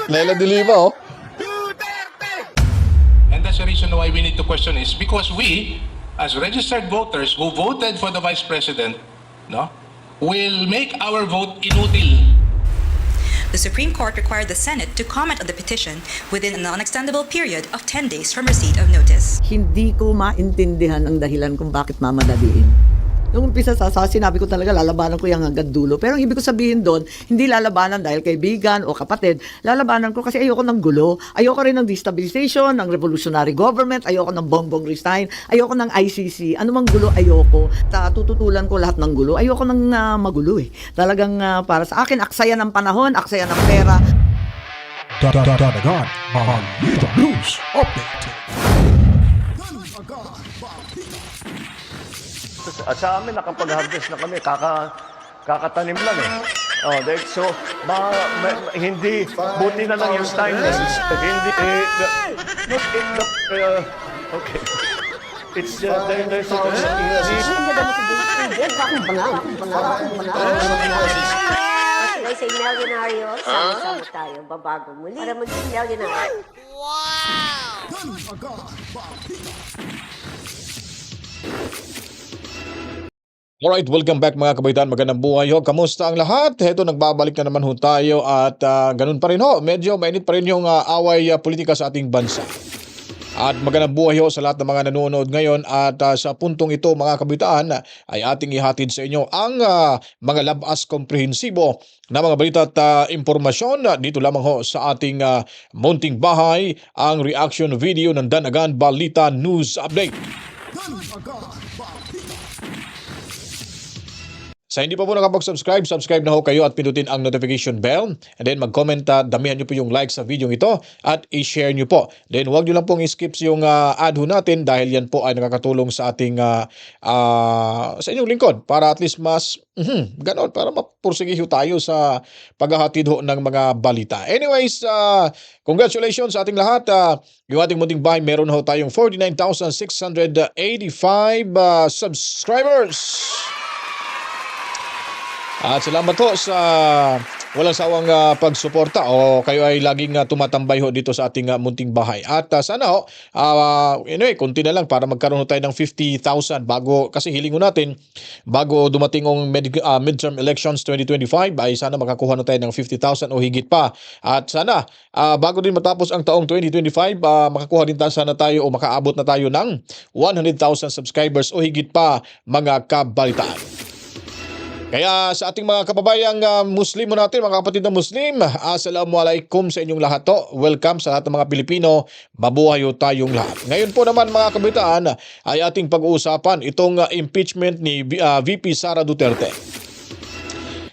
Laila de Lima, oh. And that's the reason why we need to question is because we, as registered voters who voted for the Vice President, no, will make our vote inutil. The Supreme Court required the Senate to comment on the petition within a non-extendable period of 10 days from receipt of notice. Hindi ko maintindihan ang dahilan kung bakit mamadaliin. Nung umpisa sinabi ko talaga lalabanan ko yung hanggang dulo. Pero ang ibig ko sabihin doon, hindi lalabanan dahil kaibigan o kapatid. Lalabanan ko kasi ayoko ng gulo. Ayoko rin ng destabilization, ng revolutionary government. Ayoko ng bongbong resign. Ayoko ng ICC. Ano mang gulo, ayoko. Tututulan ko lahat ng gulo. Ayoko ng magulo eh. Talagang para sa akin, aksaya ng panahon, aksaya ng pera. Dadagan, Balita News Update. At sa amin, nakapag-harvest na kami, kakatanim lang eh. Oh, so, hindi, buti na lang yung time. Hindi, okay. It's, there's a... May say milyonaryo, sama-sama tayo, babago muli. Para maging milyonaryo. Alright, welcome back mga kabaitan, magandang buhay ho. Kamusta ang lahat? Heto, nagbabalik na naman ho tayo at ganun pa rin ho. Medyo mainit pa rin yung away politika sa ating bansa. At magandang buhay ho sa lahat ng mga nanonood ngayon at sa puntong ito mga kabitaan ay ating ihatid sa inyo ang mga labas komprehensibo na mga balita at impormasyon dito lamang ho sa ating munting bahay, ang reaction video ng Danagan Balita News Update. Sa hindi pa po nakapag-subscribe, subscribe na ho kayo at pindutin ang notification bell. And then mag-comment, damihan nyo po yung like sa video ito at i-share nyo po. Then huwag nyo lang pong i-skip yung ad ho natin dahil yan po ay nakakatulong sa ating sa inyong lingkod para at least mas ganon, para mapursige ho tayo sa paghahatid ho ng mga balita. Anyways, congratulations sa ating lahat. Yung ating munting bahay, meron ho tayong 49,685 subscribers. At salamat ho sa walang sawang pagsuporta o kayo ay laging tumatambay ho dito sa ating munting bahay. At sana ho, anyway, konti na lang para magkaroon ho tayo ng 50,000 bago, kasi hiling ho natin, bago dumating ang midterm elections 2025 ay sana makakuha na tayo ng 50,000 o higit pa. At sana, bago din matapos ang taong 2025, makakuha din sana tayo o makaabot na tayo ng 100,000 subscribers o higit pa mga kabalitaan. Kaya sa ating mga kababayang Muslim natin, mga kapatid na Muslim, assalamualaikum sa inyong lahat to. Welcome sa lahat ng mga Pilipino. Mabuhay tayong lahat. Ngayon po naman mga kabataan ay ating pag-uusapan itong impeachment ni VP Sara Duterte.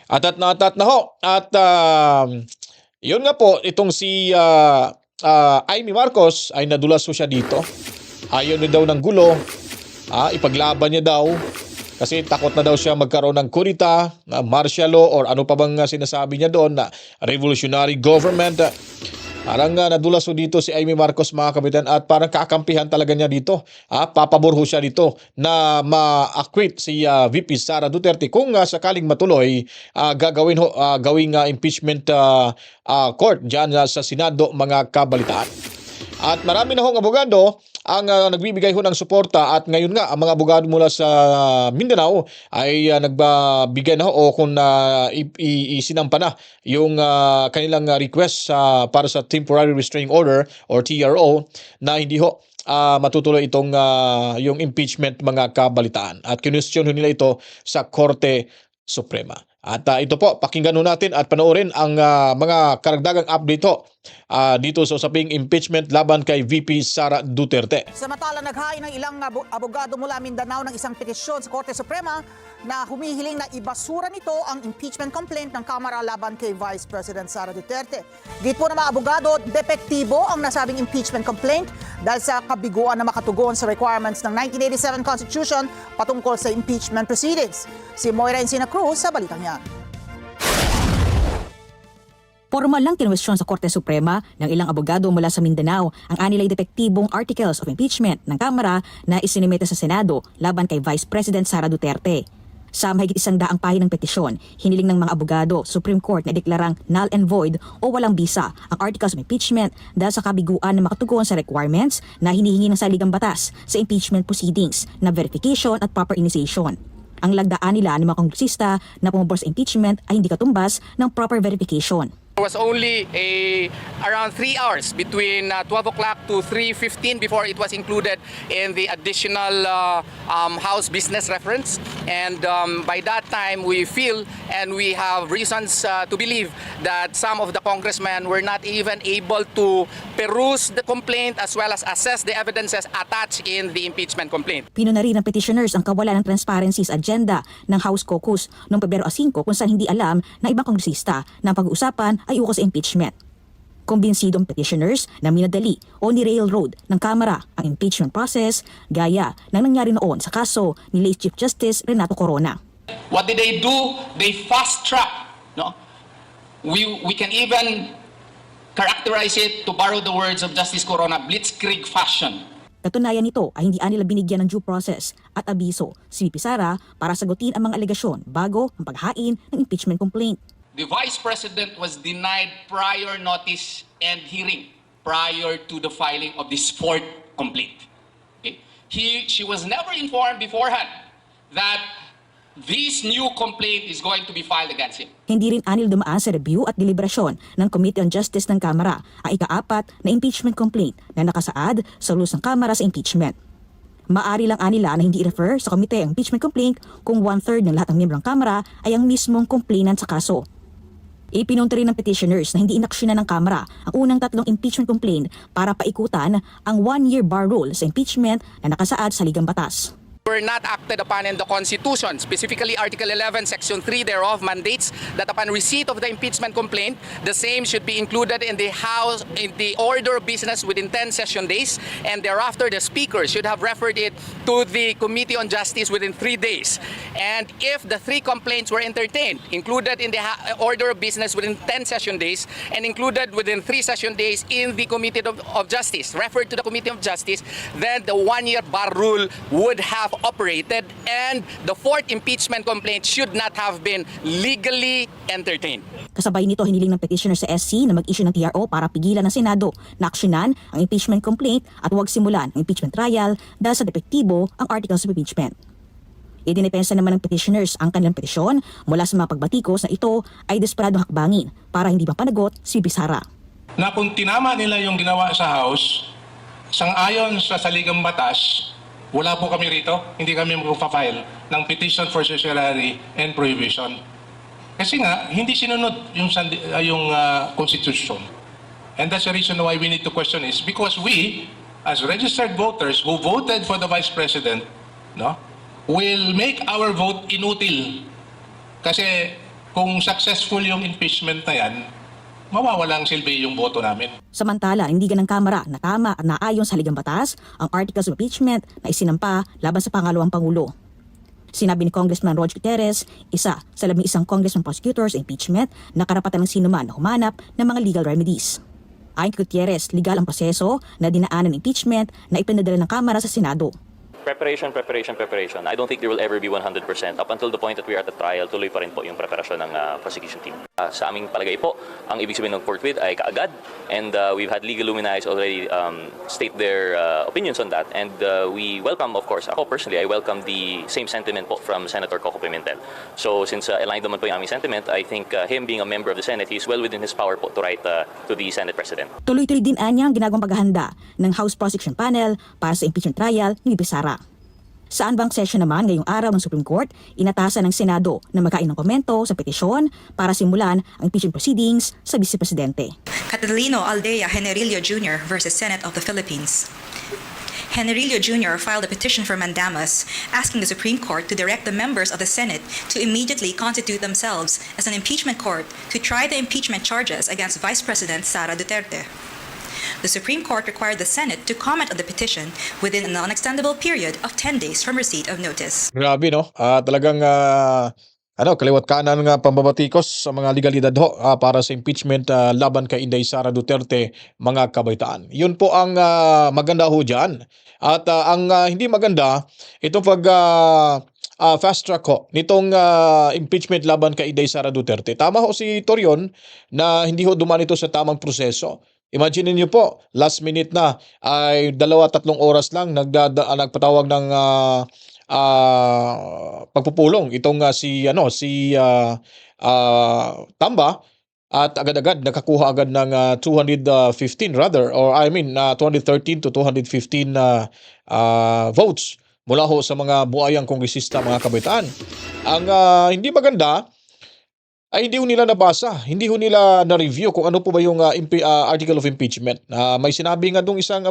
Atat na ho. At yun nga po, itong si Amy Marcos ay nadulas siya dito. Ayaw niya daw ng gulo. Ipaglaban niya daw. Kasi takot na daw siya magkaroon ng kudita, martial law, or ano pa bang sinasabi niya doon na revolutionary government. Parang nadulas dito si Amy Marcos mga kabitan at parang kakampihan talaga niya dito. Papabor siya dito na ma-acquit si VP Sara Duterte kung sakaling matuloy gawing impeachment court dyan sa Senado mga kabalitaan. At marami na hong abogado ang nagbibigay ho ng suporta at ngayon nga ang mga abogado mula sa Mindanao ay nagbabigay na ho o kung isinampa na yung kanilang request para sa Temporary Restraining Order or TRO na hindi ho matutuloy itong yung impeachment mga kabalitaan. At kinwestiyon nila ito sa Korte Suprema. At ito po, pakinggan natin at panoorin ang mga karagdagang update dito sa usaping impeachment laban kay VP Sara Duterte. Samantala, naghain ng ilang abogado mula Mindanao ng isang petisyon sa Korte Suprema na humihiling na ibasura nito ang impeachment complaint ng Kamara laban kay Vice President Sara Duterte. Git po ng mga abogado, depektibo ang nasabing impeachment complaint dahil sa kabiguan na makatugon sa requirements ng 1987 Constitution patungkol sa impeachment proceedings. Si Moira Encina Cruz sa balitang yan. Formal lang kinwestiyon sa Korte Suprema ng ilang abogado mula sa Mindanao ang anilay depektibong articles of impeachment ng Kamara na isinimita sa Senado laban kay Vice President Sara Duterte. Sa mahigit 100 pahinang petisyon, hiniling ng mga abogado, Supreme Court na deklarang null and void o walang bisa ang articles of impeachment dahil sa kabiguan na makatugon sa requirements na hinihingi ng saligang batas sa impeachment proceedings na verification at proper initiation. Ang lagdaan nila ng mga kongresista na pumabor sa impeachment ay hindi katumbas ng proper verification. There was only around 3 hours between 12 o'clock to 3:15 before it was included in the additional House Business Reference. And by that time, we feel and we have reasons to believe that some of the congressmen were not even able to peruse the complaint as well as assess the evidences attached in the impeachment complaint. Pinuna rin ng petitioners ang kawalan ng transparency sa agenda ng House Caucus noong Pebrero 5 kung saan hindi alam ng ibang kongresista na ang pag-uusapan ay ukol sa impeachment. Kumbinsido ang petitioners na minadali o ni-railroad ng Kamara ang impeachment process gaya ng nangyari noon sa kaso ni late Chief Justice Renato Corona. What did they do? They fast track. No? We can even characterize it, to borrow the words of Justice Corona, blitzkrieg fashion. Katunayan nito ay hindi nila binigyan ng due process at abiso si VP Sara para sagutin ang mga alegasyon bago ang paghain ng impeachment complaint. The Vice President was denied prior notice and hearing prior to the filing of this fourth complaint. Okay? She was never informed beforehand that this new complaint is going to be filed against him. Hindi rin anil dumaan sa review at deliberasyon ng Committee on Justice ng Kamara ang ika-4 na impeachment complaint na nakasaad sa rules ng Kamara sa impeachment. Maari lang anila na hindi i-refer sa komite ang impeachment complaint kung 1/3 ng lahat ng miyembro ng Kamara ay ang mismong complainant sa kaso. Ipinunta rin ng petitioners na hindi inaksyonan ng Kamara ang unang 3 impeachment complaint para paikutan ang 1-year bar rule sa impeachment na nakasaad sa ligang batas. Were not acted upon in the Constitution. Specifically, Article 11, Section 3 thereof mandates that upon receipt of the impeachment complaint, the same should be included in the House in the order of business within 10 session days, and thereafter the Speaker should have referred it to the Committee on Justice within 3 days. And if the 3 complaints were entertained, included in the order of business within 10 session days, and included within 3 session days in the Committee of Justice, referred to the Committee of Justice, then the 1-year bar rule would have operated and the 4th impeachment complaint should not have been legally entertained. Kasabay nito hiniling ng petitioner sa SC na mag-issue ng TRO para pigilan ng Senado na aksyonan ang impeachment complaint at huwag simulan ang impeachment trial dahil sa depektibo ang articles of impeachment. Idinipensa naman ng petitioners ang kanilang petisyon mula sa mga pagbatikos na ito ay desperadong hakbangin para hindi mapanagot si VP Sara. Na kung tinama nila yung ginawa sa House, sang-ayon sa saligang batas, wala po kami rito, hindi kami magpa-file ng petition for certiorari and prohibition. Kasi nga, hindi sinunod yung Constitution. And that's the reason why we need to question is because we, as registered voters who voted for the Vice President, no, will make our vote inutil. Kasi kung successful yung impeachment na yan, mawawalang silbi yung boto namin. Samantala, hindi ng Kamara na tama at naayon sa ligang batas ang articles of impeachment na isinampa laban sa pangalawang Pangulo. Sinabi ni Congressman Roger Gutierrez, isa sa 11 congressman prosecutors sa impeachment na karapatan ng sinuman na humanap ng mga legal remedies. Ayon kay Gutierrez, legal ang proseso na dinaanan ng impeachment na ipinadala ng Kamara sa Senado. Preparation. I don't think there will ever be 100%. Up until the point that we are at the trial, tuloy pa rin po yung preparasyon ng prosecution team. Sa aming palagay po, ang ibig sabihin ng forthwith ay kaagad. And we've had legal luminaries already state their opinions on that. And we welcome, of course, ako personally, I welcome the same sentiment po from Senator Coco Pimentel. So since aligned naman po yung aming sentiment, I think him being a member of the Senate, he's well within his power po to write to the Senate President. Tuloy-tuloy din anya ang ginagawang paghahanda ng House Prosecution Panel para sa impeachment trial ni VP Sara. Sa anbang session naman ngayong araw ng Supreme Court, inatasan ng Senado na magkain ng komento sa petisyon para simulan ang impeachment proceedings sa Vice Presidente. Catalino Aldea Generillo Jr. versus Senate of the Philippines. Generillo Jr. filed a petition for mandamus, asking the Supreme Court to direct the members of the Senate to immediately constitute themselves as an impeachment court to try the impeachment charges against Vice President Sara Duterte. The Supreme Court required the Senate to comment on the petition within an unextendable period of 10 days from receipt of notice. Grabe, no? Talagang kaliwat kanan nga pambabatikos sa mga legalidad para sa impeachment laban kay Inday Sara Duterte, mga kabaitaan. Yun po ang maganda ho dyan. At ang hindi maganda, itong fast track ho nitong impeachment laban kay Inday Sara Duterte. Tama ho si Torion na hindi ho dumaan ito sa tamang proseso. Imagine niyo po, last minute na ay 2-3 oras lang nagpatawag ng pagpupulong itong Tamba at agad-agad nakakuha agad ng 215 rather, or I mean 213 to 215 votes mula ho sa mga buayang kongresista, mga kabataan. Ang hindi maganda ay hindi ho nila nabasa, hindi ho nila na-review kung ano po ba yung article of impeachment. May sinabi nga dong isang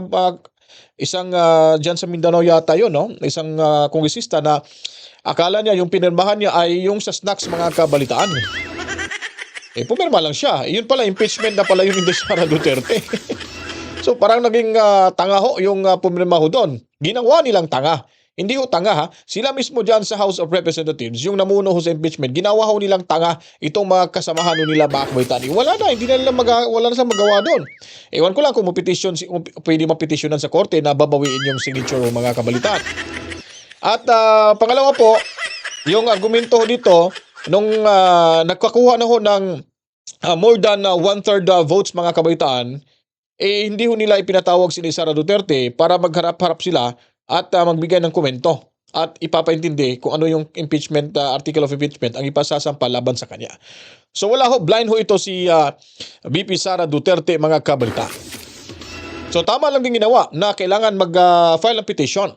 diyan sa Mindanao yata yun, no? Isang kongresista na akala niya yung pinirmahan niya ay yung sa snacks, mga kabalitaan. Pumirma lang siya. Yun pala, impeachment na pala yung Inday Sara Duterte. So parang naging tanga ho yung pumirma ho doon. Ginawa nilang tanga. Hindi ho tanga ha. Sila mismo dyan sa House of Representatives, yung namuno ho sa impeachment, ginawa ho nilang tanga itong mga kasamahan ho nila, mga kabaitan. Wala na, hindi na nila wala na sa magawa doon. Ewan ko lang kung pwede mapetisyonan sa korte na babawiin yung signature ng mga kabalitan. At pangalawa po, yung argumento ho dito, nung nagkakuha na ho ng more than 1/3 votes, mga kabaitaan, hindi ho nila ipinatawag si Sara Duterte para magharap-harap sila at magbigay ng komento at ipapaintindi kung ano yung impeachment, article of impeachment ang ipasasampa laban sa kanya. So wala ho, blind ho ito si VP Sara Duterte, mga kabalita. So tama lang din ginawa na kailangan mag-file ng petition.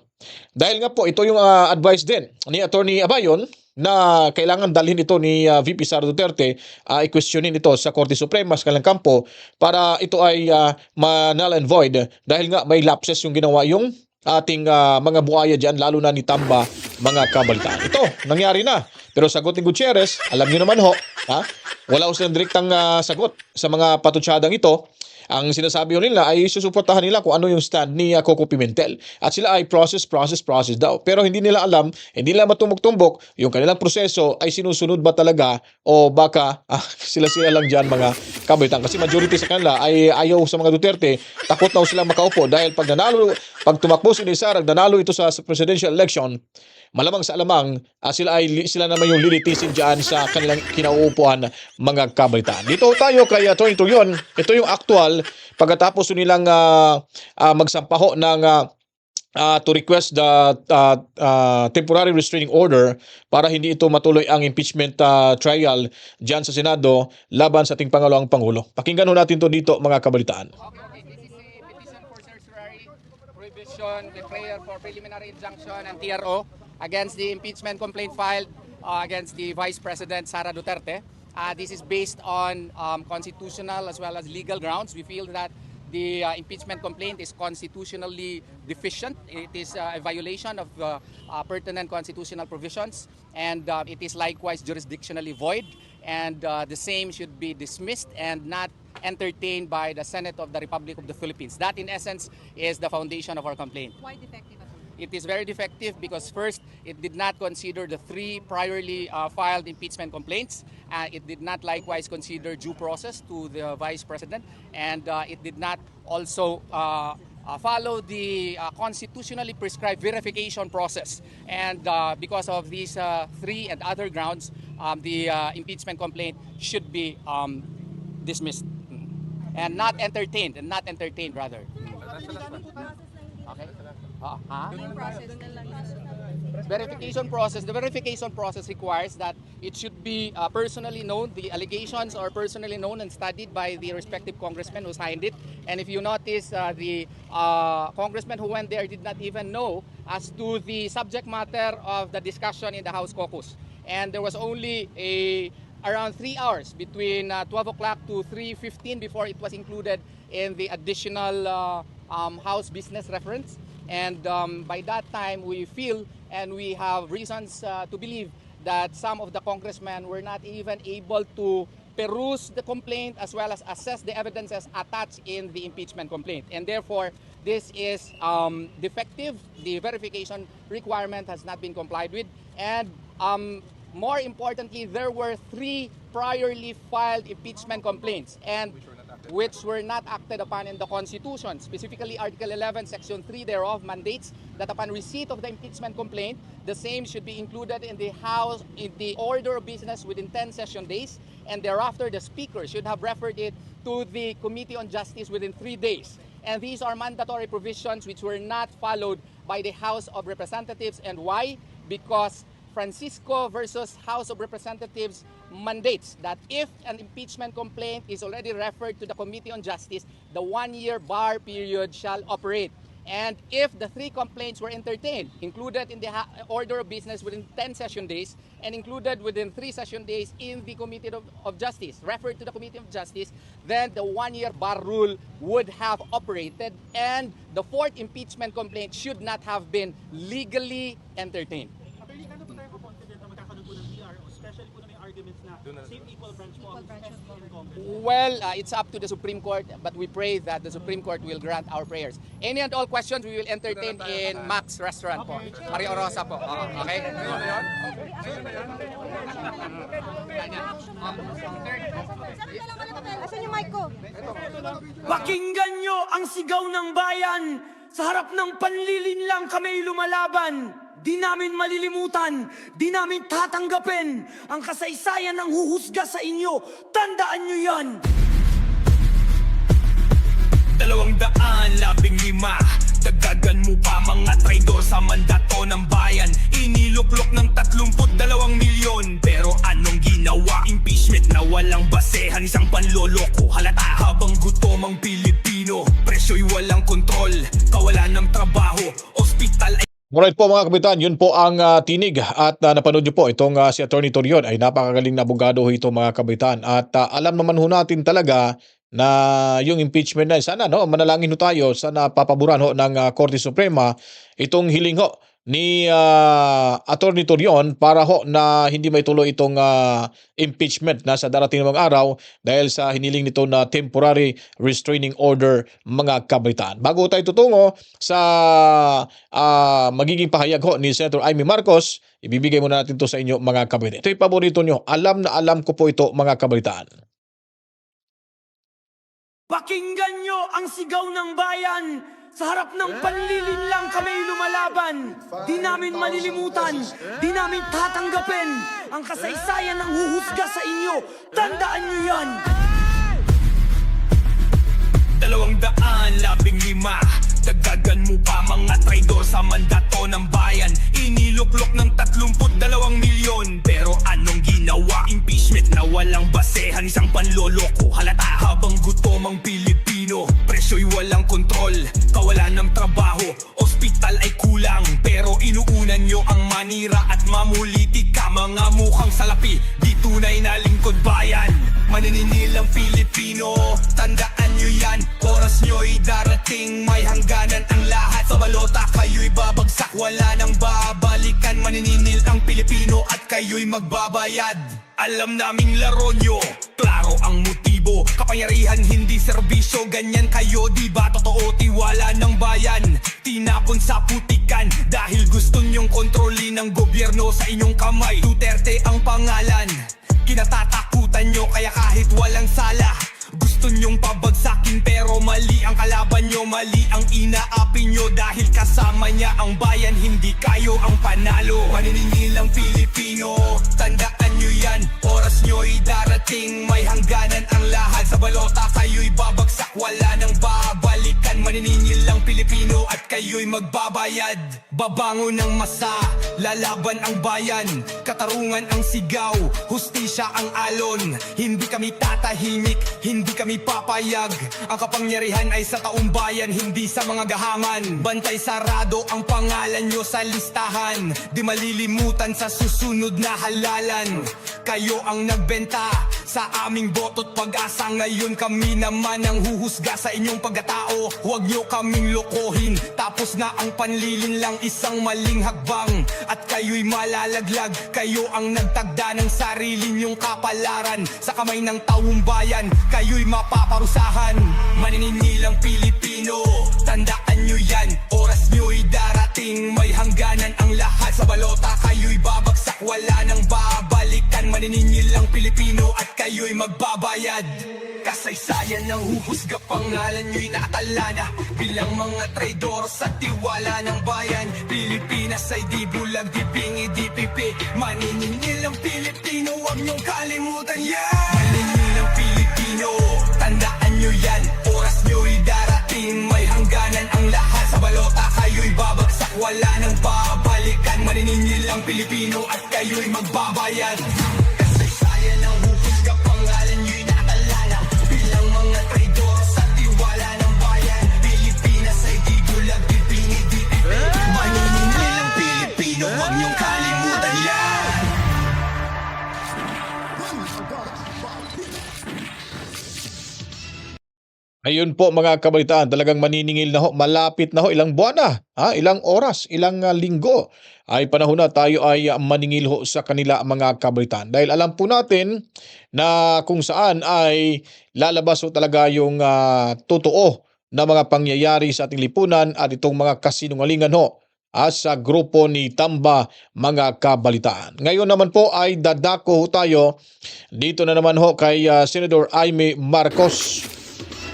Dahil nga po ito yung advice din ni Attorney Abayon na kailangan dalhin ito ni VP Sara Duterte, i-questionin ito sa Korte Suprema sa kanilang kampo para ito ay ma-null and void dahil nga may lapses yung ginawa yung ating mga buhaya dyan, lalo na ni Tamba, mga kabalitaan. Ito, nangyari na. Pero sagot ni Gutierrez, alam niyo naman ho, wala silang direktang sagot sa mga patutsyadang ito. Ang sinasabi nila ay susuportahan nila kung ano yung stand ni Coco Pimentel. At sila ay process daw. Pero hindi nila alam, hindi nila matumbok-tumbok yung kanilang proseso ay sinusunod ba talaga o baka sila lang dyan, mga kabaitan. Kasi majority sa kanila ay ayaw sa mga Duterte, takot na sila makaupo dahil pag tumakbo si Sara, nanalo ito sa presidential election, malamang sa alamang sila naman yung lilitisin dyan sa kanilang kinauupuan, mga kabalitaan. Dito tayo kay Atty. Torion. Ito yung actual pagkatapos nilang magsampaho ng to request the temporary restraining order para hindi ito matuloy ang impeachment trial dyan sa Senado laban sa ating pangalawang Pangulo. Pakinggan ho natin to dito, mga kabalitaan. This is a petition for certiorari prohibition, the prayer for preliminary injunction and TRO against the impeachment complaint filed against the Vice President Sara Duterte. This is based on constitutional as well as legal grounds. We feel that the impeachment complaint is constitutionally deficient. It is a violation of pertinent constitutional provisions, and it is likewise jurisdictionally void, and the same should be dismissed and not entertained by the Senate of the Republic of the Philippines. That, in essence, is the foundation of our complaint. Why defective? It is very defective because first, it did not consider the 3 priorly filed impeachment complaints. It did not likewise consider due process to the Vice President, and it did not also follow the constitutionally prescribed verification process. And because of these 3 and other grounds, the impeachment complaint should be dismissed and not entertained, rather. Okay. Verification process. The verification process requires that it should be personally known, the allegations are personally known and studied by the respective congressman who signed it. And if you notice, the congressman who went there did not even know as to the subject matter of the discussion in the House caucus. And there was only around 3 hours between 12 o'clock to 3:15 before it was included in the additional House business reference. And by that time, we feel and we have reasons to believe that some of the congressmen were not even able to peruse the complaint as well as assess the evidences attached in the impeachment complaint. And therefore, this is defective. The verification requirement has not been complied with. And more importantly, there were 3 priorly filed impeachment complaints. And which were not acted upon in the Constitution. Specifically, Article 11, Section 3 thereof mandates that upon receipt of the impeachment complaint, the same should be included in the House in the order of business within 10 session days, and thereafter the Speaker should have referred it to the Committee on Justice within 3 days. And these are mandatory provisions which were not followed by the House of Representatives. And why? Because Francisco versus House of Representatives mandates that if an impeachment complaint is already referred to the Committee on Justice, the 1-year bar period shall operate. And if the 3 complaints were entertained, included in the order of business within 10 session days, and included within 3 session days in the Committee of Justice, referred to the Committee of Justice, then the 1-year bar rule would have operated, and the 4th impeachment complaint should not have been legally entertained. Well, it's up to the Supreme Court, but we pray that the Supreme Court will grant our prayers. Any and all questions we will entertain in Max Restaurant po. Mario Rosa po. Okay? Asan yung mic ko? Pakinggan nyo ang sigaw ng bayan. Sa harap ng panlilinlang kami lumalaban. Di namin malilimutan, di namin tatanggapin ang kasaysayan ng huhusga sa inyo. Tandaan nyo yan! 215, dagdagan mo pa mga traidor sa mandato ng bayan. Iniluklok ng 32 milyon. Pero anong ginawa? Impeachment na walang basehan, isang panloloko. Halata habang gutom ang Pilipino. Presyo'y walang kontrol, kawalan ng trabaho. Ospital ay Alright po mga kapitan, yun po ang tinig at napanood nyo po itong si Attorney Torion ay napakagaling na abogado ho ito mga kapitan at alam naman ho natin talaga na yung impeachment na sana manalangin ho tayo, sana papaboran ho ng Korte Suprema itong hiling ho ni Attorney Torion para ho na hindi maituloy itong impeachment na sa darating na mga araw dahil sa hiniling nito na temporary restraining order mga kapitan. Bago tayo tutungo sa magiging pahayag ho ni Senator Amy Marcos, ibibigay muna natin to sa inyo mga kapitan. Ito yung paborito nyo. Alam na alam ko po ito mga kapitan. Pakinggan nyo ang sigaw ng bayan. Sa harap ng panlilinlang kami lumalaban. Di namin malilimutan, di namin tatanggapin ang kasaysayan ng huhusga sa inyo. Tandaan nyo yan! 215, dagdagan mo pa mga traidor sa mandato ng bayan. Iniluklok ng 32 milyon. Pero anong ginawa? Impeachment na walang basehan, isang panloloko. Halata habang gutom ang Pilipino. Presyo'y walang kontrol, kawalan ng trabaho. Ospital ay kulang, pero inuunan nyo ang manira at mamulitik ka. Mga mukhang salapi, di tunay na lingkod bayan. Maninilang Pilipino, tandaan nyo yan. Oras nyo'y darating, may hangganan ang lahat. Sa balota kayo'y babagsak, wala nang babalikan. Maniningil ang Pilipino at kayo'y magbabayad. Alam naming laro nyo, klaro ang motibo. Kapangyarihan hindi serbisyo, ganyan kayo diba? Totoo tiwala ng bayan, tinapon sa putikan. Dahil gusto nyong kontrolin ang gobyerno sa inyong kamay. Duterte ang pangalan, kinatatakutan nyo kaya kahit walang sala. Gusto nyong pabagsakin pero mali ang kalaban nyo, mali ang inaapi nyo. Dahil kasama niya ang bayan, hindi kayo ang panalo. Maniningil ang Pilipino, tandaan nyo yan. Oras nyo'y darating, may hangganan ang lahat. Sa balota kayo'y babagsak, wala nang babalikan. Maniningil ang Pilipino at kayo'y magbabayad. Babango ng masa, lalaban ang bayan. Katarungan ang sigaw, hustisya ang alon. Hindi kami tatahimik, hindi kami papayag. Ang kapangyarihan ay sa taong bayan, hindi sa mga gahaman. Bantay sarado ang pangalan nyo sa listahan. Di malilimutan sa susunod na halalan. Kayo ang nagbenta sa aming boto't pag-asa. Ngayon kami naman ang huhusga sa inyong pagkatao. Huwag nyo kaming lokohin, tapos na ang panlilin lang, isang maling hakbang. At kayo'y malalaglag, kayo ang nagtagda ng sarili nyong kapalaran. Sa kamay ng taong bayan, kayo'y mapaparusahan. Maninilang Pilipino, tandaan nyo yan. Oras nyo'y darating, may hangganan ang lahat. Sa balota kayo'y babagsak, wala nang babalikan. Maniningil ang Pilipino at kayo'y magbabayad. Kasaysayan ng huhusga, pangalan nyo'y nakatala na bilang mga traidor sa tiwala ng bayan. Pilipinas ay di bulag, di pingi, di pipi. Maniningil ang Pilipino, huwag niyong kalimutan yan. Maniningil ang Pilipino, tandaan nyo yan. Oras nyo'y darating, may hangganan ang lahat. Sa balota kayo'y babagsak, wala nang babalikan. Maniningil ang Pilipino at kayo'y magbabayan. Kasaysayan ng huhusga, pangalan nyo'y nakatala na bilang mga traidor sa tiwala ng bayan. Pilipinas ay di bulag, di pingi, di pipi. Maniningil ang Pilipino, huwag niyong kalimutan yan. Ayun po mga kabalitaan, talagang maniningil na ho, malapit na ho, ilang buwan na, ilang oras, ilang linggo ay panahon na tayo ay maningil ho sa kanila mga kabalitaan. Dahil alam po natin na kung saan ay lalabas ho talaga yung totoo na mga pangyayari sa ating lipunan at itong mga kasinungalingan ho sa grupo ni Tamba mga kabalitaan. Ngayon naman po ay dadako ho tayo dito na naman ho kay Senator Amy Marcos.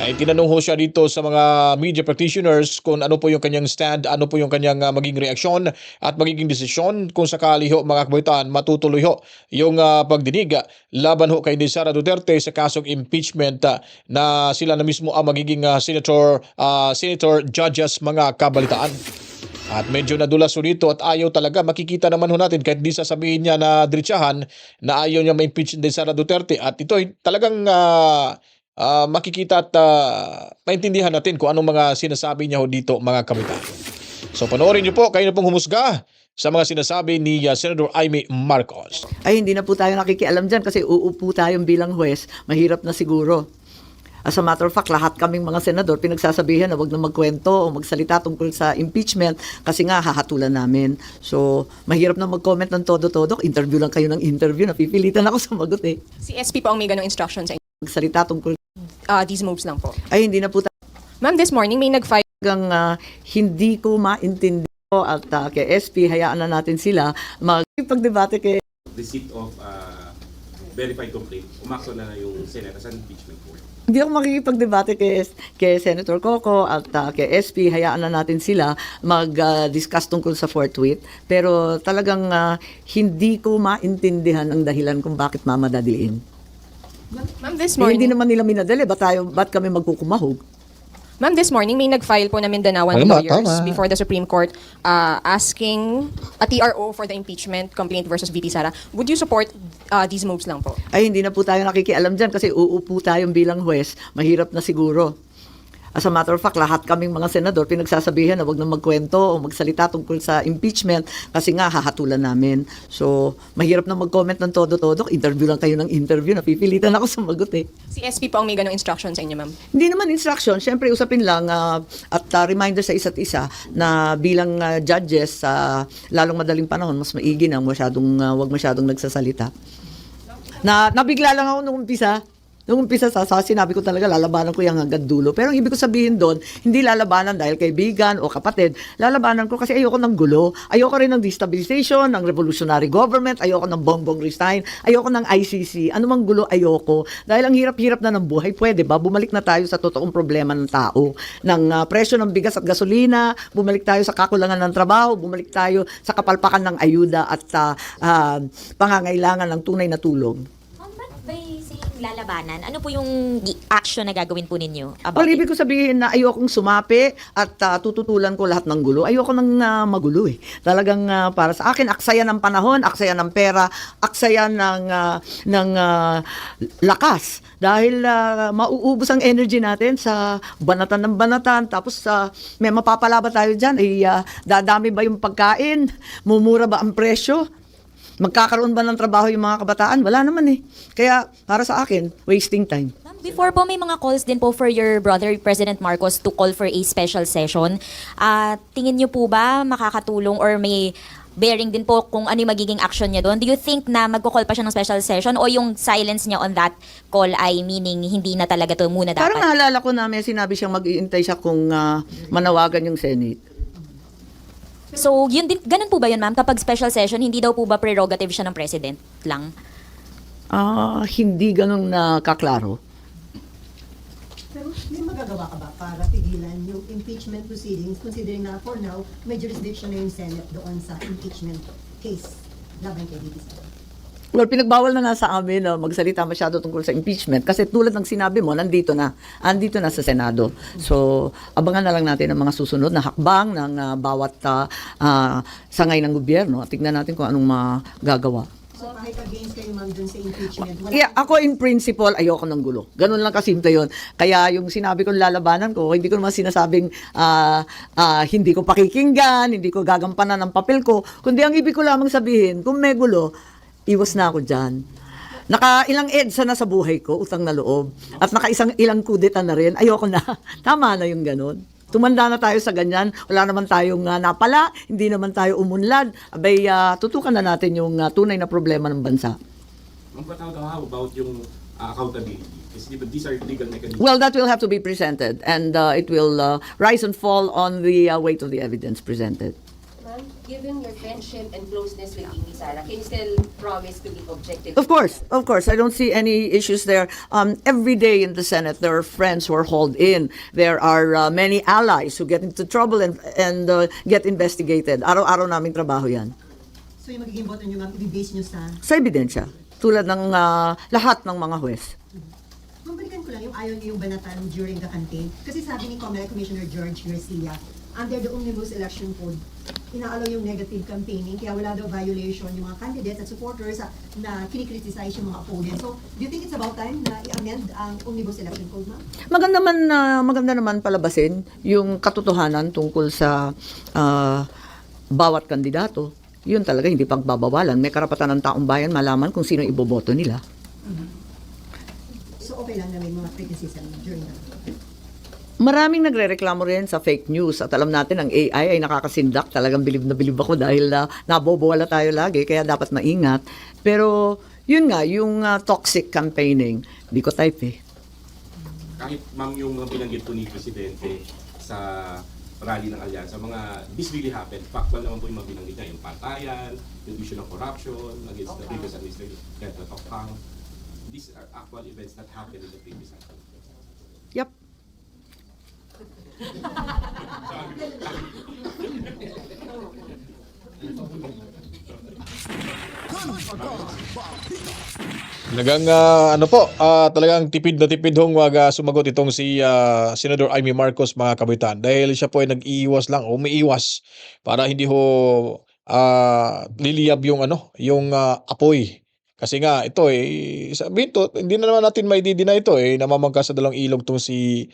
Ay tinanong ho siya dito sa mga media practitioners kung ano po yung kanyang stand, ano po yung kanyang maging reaksyon at magiging desisyon kung sakali ho mga kabalitaan matutuloy ho yung pagdinig laban ho kay Sara Duterte sa kasong impeachment na sila na mismo ang magiging senator judges mga kabalitaan. At medyo nadulas ho dito at ayaw talaga, makikita naman ho natin kahit di sasabihin niya na diretsahan na ayaw niya ma-impeach din Sara Duterte at ito ay talagang makikita at maintindihan natin kung anong mga sinasabi niya ho dito mga kabalitaan. So panoorin niyo po, kayo na pong humusga sa mga sinasabi ni Senator Amy Marcos. Ay hindi na po tayo nakikialam dyan kasi uupo tayong bilang huwes, mahirap na siguro. As a matter of fact, lahat kaming mga senador pinagsasabihan na wag na magkwento o magsalita tungkol sa impeachment kasi nga hahatulan namin. So, mahirap na mag-comment ng todo-todo. Interview lang kayo ng interview. Napipilitan ako sumagot eh. Si SP po ang may ganong instructions sa inyo. Magsalita tungkol. These moves lang po. Ay, hindi na po tayo. Ma'am, this morning may nag-file. Hindi ko maintindihan at kay SP, hayaan na natin sila magpagdebate kay receipt of verified complaint, umakso na yung Senate as an impeachment court. Hindi ako makikipagdebate kay Senator Coco at kay SP. Hayaan na natin sila mag-discuss tungkol sa forthwith. Pero talagang hindi ko maintindihan ang dahilan kung bakit mamadaliin. Ma'am, this morning... hindi naman nila minadali. Ba't kami magkukumahog? Ma'am, this morning may nag-file po na Mindanaoan lawyers before the Supreme Court asking a TRO for the impeachment complaint versus VP Sara. Would you support these moves lang po? Ay, hindi na po tayo nakikialam dyan kasi uupo tayong bilang huwes. Mahirap na siguro. As a matter of fact, lahat kaming mga senador pinagsasabihan na wag na magkwento o magsalita tungkol sa impeachment kasi nga hahatulan namin. So, mahirap na mag-comment ng todo-todo. Interview lang kayo ng interview. Napipilitan ako sumagot eh. Si SP po ang may ganong instructions sa inyo, ma'am? Hindi naman instruction. Siyempre, usapin lang at reminder sa isa't isa na bilang judges sa lalong madaling panahon, mas maigi na wag masyadong nagsasalita. Nabigla lang ako nung umpisa. Nung umpisa sinabi ko talaga lalabanan ko yung hanggang dulo. Pero ang ibig ko sabihin doon, hindi lalabanan dahil kaibigan o kapatid. Lalabanan ko kasi ayoko ng gulo. Ayoko rin ng destabilization, ng revolutionary government. Ayoko ng bongbong resign. Ayoko ng ICC. Ano mang gulo ayoko. Dahil ang hirap-hirap na ng buhay. Pwede ba? Bumalik na tayo sa totoong problema ng tao. Ng presyo ng bigas at gasolina. Bumalik tayo sa kakulangan ng trabaho. Bumalik tayo sa kapalpakan ng ayuda at pangangailangan ng tunay na tulong. Lalabanan, ano po yung action na gagawin po ninyo about Well, ibig ko sabihin na ayokong sumapi at tututulan ko lahat ng gulo. Ayoko nang magulo eh. Talagang para sa akin, aksaya ng panahon, aksaya ng pera, aksaya ng lakas. Dahil mauubos ang energy natin sa banatan ng banatan. Tapos may mapapala ba tayo dyan? Dadami ba yung pagkain? Mumura ba ang presyo? Magkakaroon ba ng trabaho yung mga kabataan? Wala naman eh. Kaya para sa akin, wasting time. Before po may mga calls din po for your brother, President Marcos, to call for a special session. Tingin niyo po ba makakatulong or may bearing din po kung ano yung magiging action niya doon? Do you think na magko-call pa siya ng special session o yung silence niya on that call ay meaning hindi na talaga to muna dapat? Parang naalala ko na may sinabi siyang mag-iintay siya kung manawagan yung Senate. So, yun din, ganun po ba yun, ma'am? Kapag special session, hindi daw po ba prerogative siya ng president lang? Hindi ganun na kaklaro. gagawa ka ba para pigilan yung impeachment proceedings considering na for now may jurisdiction na yung Senate doon sa impeachment case laban kay VP Sara? Well, pinagbawal na nga sa amin na magsalita masyado tungkol sa impeachment kasi tulad ng sinabi mo, nandito na sa Senado. So, abangan na lang natin ang mga susunod na hakbang ng bawat sangay ng gobyerno. Tignan natin kung anong magagawa. So, kahit against kayo ma'am dun sa impeachment, wala Yeah, ako in principle, ayoko ng gulo. Ganun lang kasimple yun. Kaya yung sinabi kong lalabanan ko, hindi ko naman sinasabing hindi ko pakikinggan, hindi ko gagampanan ng papel ko, kundi ang ibig ko lamang sabihin, kung may gulo, iwas na ako dyan. Ilang EDSA na sa buhay ko, utang na loob. At ilang kudeta na rin, ayoko na. Tama na yung ganun. Tumanda na tayo sa ganyan. Wala naman tayong napala, hindi naman tayo umunlad. Abay, tutukan na natin yung tunay na problema ng bansa. Ma'am, but how about yung accountability? These are legal mechanisms. Well, that will have to be presented. And it will rise and fall on the weight of the evidence presented. Ma'am, given your friendship and closeness with VP Sara, can you still promise to be objective? Of course. I don't see any issues there. Every day in the Senate, there are friends who are hauled in. There are many allies who get into trouble and get investigated. Araw-araw naming trabaho yan. So yung magiging boto nyo ma'am, i-base nyo sa... Sa ebidensya. Tulad ng lahat ng mga huwes. Mabalikan ko lang yung ayaw niyo yung banatan during the campaign. Kasi sabi ni Commissioner George Garcia, under the Omnibus Election Code, inaalaw yung negative campaigning, kaya wala daw violation yung mga candidates at supporters na kinikriticize yung mga opponents. So, do you think it's about time na i-amend ang Omnibus Election Code, ma'am? Maganda naman palabasin yung katotohanan tungkol sa bawat kandidato. Yun talaga, hindi pagbabawalan. May karapatan ng taong bayan malaman kung sino iboboto nila. So, okay lang na may mga criticism during the campaign? Maraming nagrereklamo rin sa fake news at alam natin ang AI ay nakakasindak. Talagang bilib na bilib ako dahil nabobola tayo lagi kaya dapat maingat. Pero yun nga, yung toxic campaigning, di ko type eh. Kahit ma'am yung mga binanggit po ni Presidente sa rally ng alyansa, this really happened. Factual naman po yung mga binanggit niya, yung patayan, yung issue ng corruption against the previous administration, Kent Okang. These are actual events that happened in the previous administration. Yep. Talagang talagang tipid na tipid hong sumagot itong si Senador Amy Marcos, mga kabitan, dahil siya po ay nag-iiwas lang o umiiwas para hindi ho liliyab yung apoy. Kasi nga ito sabihin to, hindi na naman natin maididina ito namamangka sa dalawang ilog tong si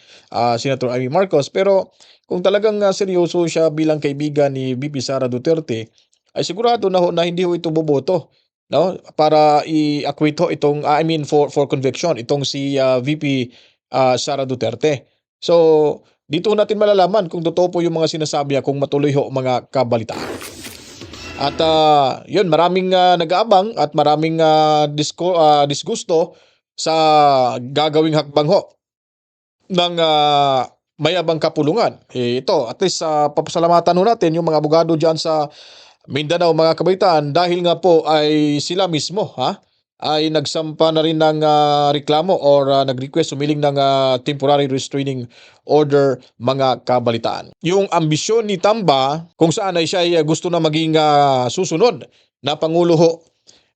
Senator Amy Marcos, pero kung talagang seryoso siya bilang kaibigan ni VP Sara Duterte, ay sigurado na hindi ho ito boboto, no, para i-acquit ho itong for conviction itong si VP Sara Duterte. So dito natin malalaman kung totoo po yung mga sinasabi niya, kung matuloy ho mga kabalitaan. At yun, maraming nag-aabang at maraming disgusto sa gagawing hakbang ho ng mayabang kapulungan. Ito, at least papasalamatan ho natin yung mga abogado dyan sa Mindanao, mga kabaitaan, dahil nga po ay sila mismo ay nagsampa na rin ng reklamo or nag-request umiling ng temporary restraining order, mga kabalitaan. Yung ambisyon ni Tamba kung saan ay siya ay gusto na maging susunod na pangulo ho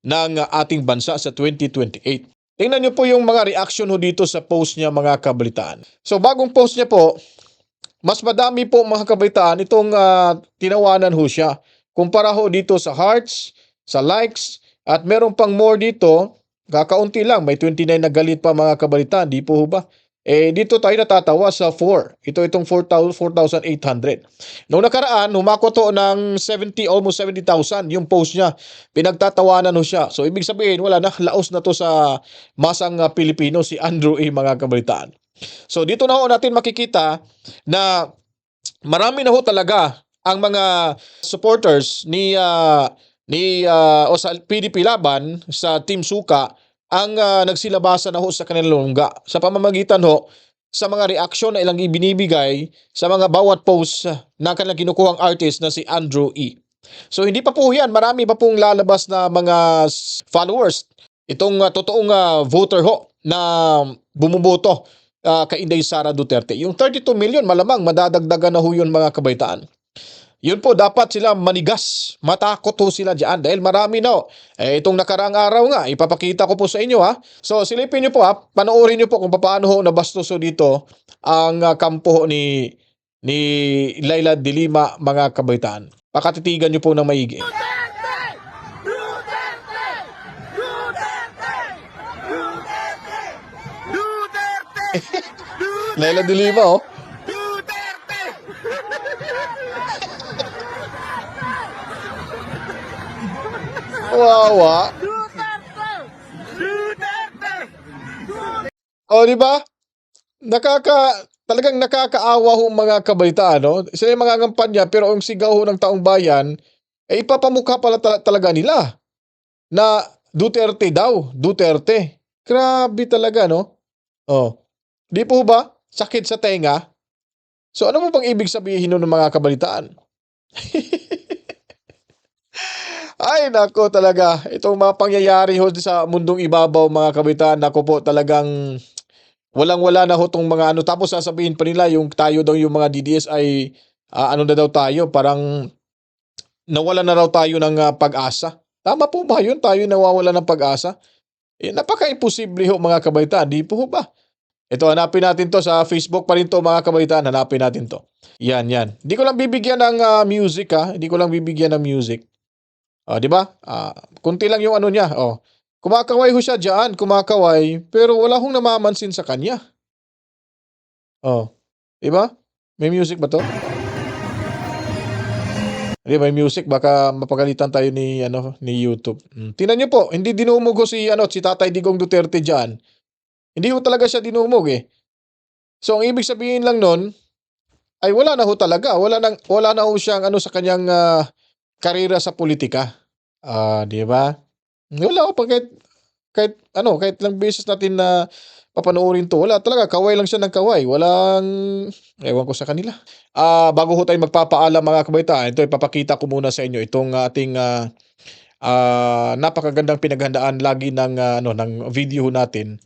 ng ating bansa sa 2028. Tingnan niyo po yung mga reaction ho dito sa post niya, mga kabalitaan. So bagong post niya po, mas madami po, mga kabalitaan, itong tinawanan ho siya. Kumpara ho dito sa hearts, sa likes, at meron pang more dito, kakaunti lang, may 29 na galit pa, mga kabalitaan, di po ba? Dito tayo natatawa sa 4. Itong 4,800. Noong nakaraan, humako to ng almost 70,000 yung post niya. Pinagtatawanan ho siya. So, ibig sabihin, wala na, laos na to sa masang Pilipino, si Andrew A., mga kabalitaan. So, dito na ho natin makikita na marami na ho talaga ang mga supporters o sa PDP Laban, sa Team Suka, ang nagsilabasa na ho sa kanilang lungga sa pamamagitan ho sa mga reaksyon na ilang ibinibigay sa mga bawat post na kanilang kinukuhang artist na si Andrew E. So hindi pa po yan, marami pa pong lalabas na mga followers, itong totoong voter ho na bumuboto kay Inday Sara Duterte. Yung 32 million, malamang madadagdagan na ho yun mga kabaitaan. Yun po, dapat sila manigas. Matakot ho sila dyan dahil marami na. Itong nakaraang araw nga, ipapakita ko po sa inyo ha. So silipin nyo po ha, panoorin nyo po kung paano ho nabastos ho dito ang kampo ho ni Laila de Lima mga kabaitaan. Pakatitigan nyo po ng maigi. Laila de Lima oh. Wawa. O, di ba? Talagang nakakaawa ho mga kabaitaan, no? Sila yung mga ngampanya, pero ang sigaw ho ng taong bayan, ipapamukha pala talaga nila na Duterte daw, Duterte. Grabe talaga, no? Oh. Di po ba? Sakit sa tenga. So, ano mo bang ibig sabihin ng mga kabalitaan? Ay, nako talaga. Itong mga pangyayari ho sa mundong ibabaw, mga kabitan, nako po talagang walang-wala na ho itong mga ano. Tapos sasabihin pa nila, yung tayo daw, yung mga DDS ay ano na daw tayo, parang nawala na raw tayo ng pag-asa. Tama po ba yun? Tayo nawawala ng pag-asa? Napaka-imposible ho mga kabitan. Di po ba? Ito, hanapin natin to sa Facebook pa rin to mga kabitan. Hanapin natin to. Yan. Hindi ko lang bibigyan ng music ha. Hindi ko lang bibigyan ng music. Di ba? Kunti lang yung ano niya. Kumakaway ho siya diyan, kumakaway, pero wala hong namamansin sa kanya. Di ba? May music ba to? Di ba, may music, baka mapagalitan tayo ni YouTube. Tingnan niyo po, hindi dinumog ho si Tatay Digong Duterte diyan. Hindi ho talaga siya dinumog eh. So ang ibig sabihin lang nun ay wala na ho talaga, wala na ho siyang sa kanyang karera sa politika. Di ba? Wala ko pa kahit lang beses natin na papanoorin to. Wala talaga, kaway lang siya ng kaway. Ewan ko sa kanila. Bago ho tayo magpapaalam mga kabaitaan, ito ipapakita ko muna sa inyo itong ating napakagandang pinaghandaan lagi ng video natin.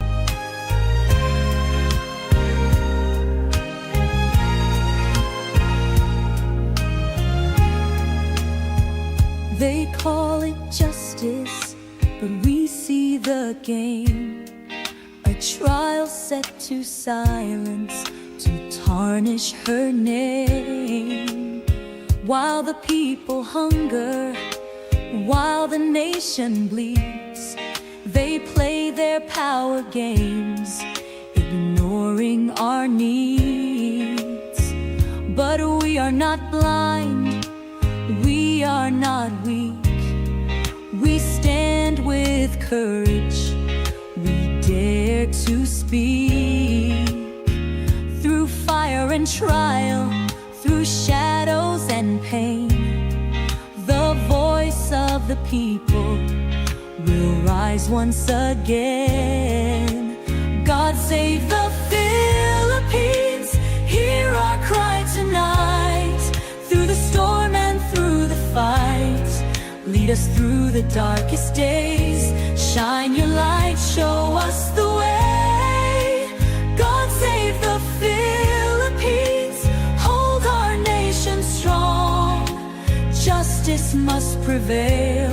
They call it justice, but we see the game. A trial set to silence, to tarnish her name. While the people hunger, while the nation bleeds, they play their power games, ignoring our needs. But we are not blind, we are not weak. We stand with courage, we dare to speak. Through fire and trial, through shadows and pain, the voice of the people will rise once again. God save the Philippines, hear our cry tonight. Through the storm and through the fight, lead us through the darkest days. Shine your light, show us the way. God save the Philippines, hold our nation strong. Justice must prevail,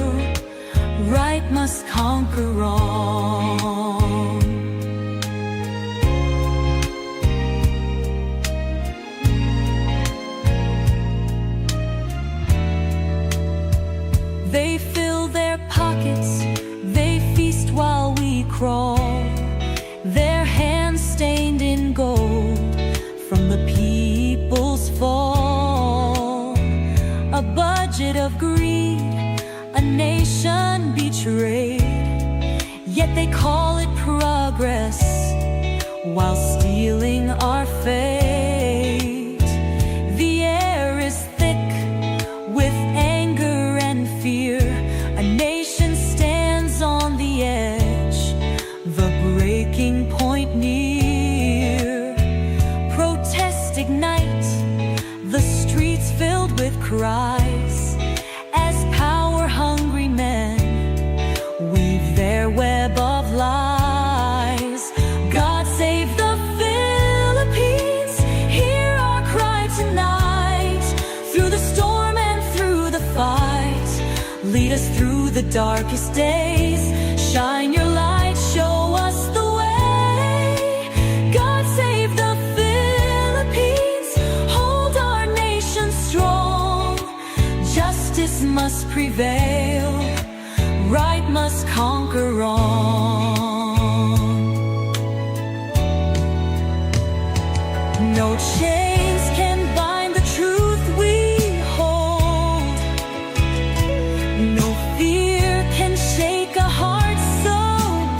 right must conquer wrong. They fill their pockets, they feast while we crawl. Their hands stained in gold from the people's fall. A budget of greed, a nation betrayed, yet they call it progress while stealing our fate. The air is thick with anger and fear. A nation stands on the edge, the breaking point near. Protests ignite, the streets filled with cries, as power-hungry men weave their web of lies. God save the Philippines, the darkest days. Shine your light, show us the way. God save the Philippines, hold our nation strong. Justice must prevail, right must conquer wrong. No chains can bind the truth we hold. No fear can shake a heart so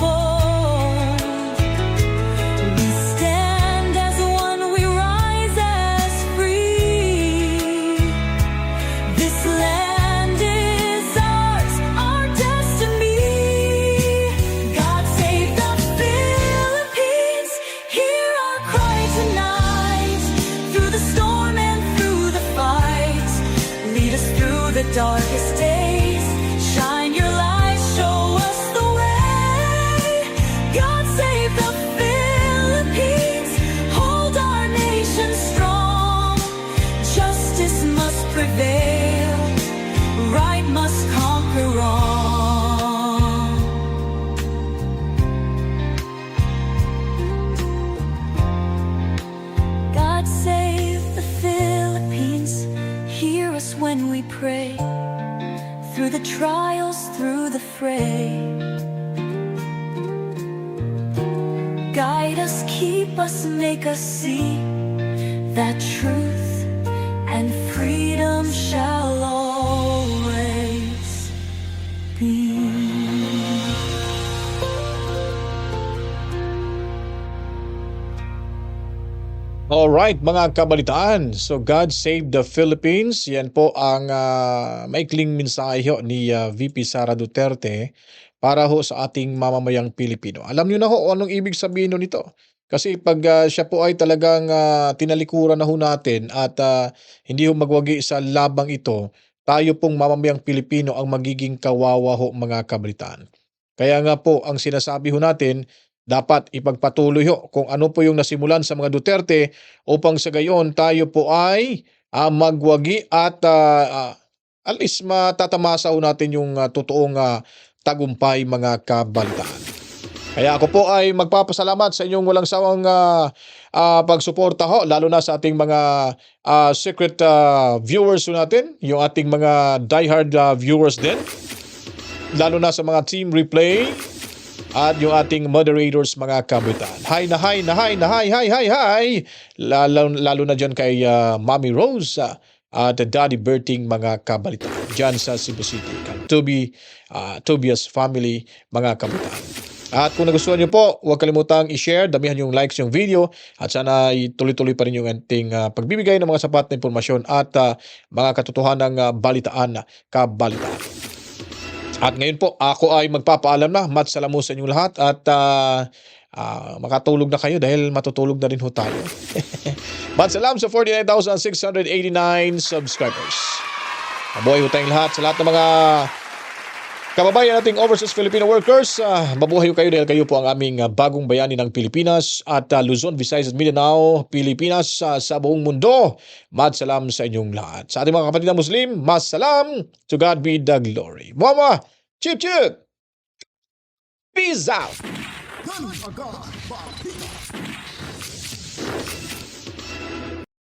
bold. We stand as one, we rise as free. This land is ours, our destiny. God save the Philippines, hear our cry tonight. Through the storm and through the fight, lead us through the darkest days. Shine your light, show us the way. God save the Philippines, hold our nation strong. Justice must prevail, right must conquer wrong. God save the Philippines, hear us when we pray. Through the trials, through the fray, guide us, keep us, make us see that truth and freedom shall always be. Alright, mga kabalitaan. So, God Save the Philippines. Yan po ang maikling mensahe ho ni VP Sara Duterte para ho sa ating mamamayang Pilipino. Alam niyo na ho anong ibig sabihin nito. Kasi pag siya po ay talagang tinalikuran na ho natin at hindi ho magwagi sa labang ito, tayo pong mamamayang Pilipino ang magiging kawawa ho, mga kabalitaan. Kaya nga po, ang sinasabi ho natin, dapat ipagpatuloy ho kung ano po yung nasimulan sa mga Duterte upang sa gayon tayo po ay magwagi at at least matatamasa ho natin yung totoong tagumpay, mga kabalitaan. Kaya ako po ay magpapasalamat sa inyong walang sawang pagsuporta ho, lalo na sa ating mga secret viewers ho natin, yung ating mga diehard viewers din, lalo na sa mga team replay at yung ating moderators, mga kabitan. Hi na hi na hi na hi hi hi hi. Lalo na dyan kay Mommy Rose at Daddy Berting, mga kabalitan. Dyan sa Cebu City. Tobias family, mga kabitan. At kung nagustuhan nyo po, huwag kalimutang i-share, damihan yung likes yung video at sana tuloy-tuloy pa rin yung ating pagbibigay ng mga sapat na impormasyon at mga katotohanang balitaan, kabalitaan. At ngayon po, ako ay magpapaalam na. Matsalamu sa inyong lahat at makatulog na kayo dahil matutulog na rin ho tayo. Matsalam sa 49,689 subscribers. Mabuhay ho tayong lahat sa lahat ng mga kababayan nating overseas Filipino workers. Mabuhay ho kayo dahil kayo po ang aming bagong bayani ng Pilipinas at Luzon, Visayas at Mindanao, Pilipinas sa buong mundo. Matsalam sa inyong lahat. Sa ating mga kapatid na Muslim, masalam. To God be the glory. Mama, chip chip. Peace out. Gun for God.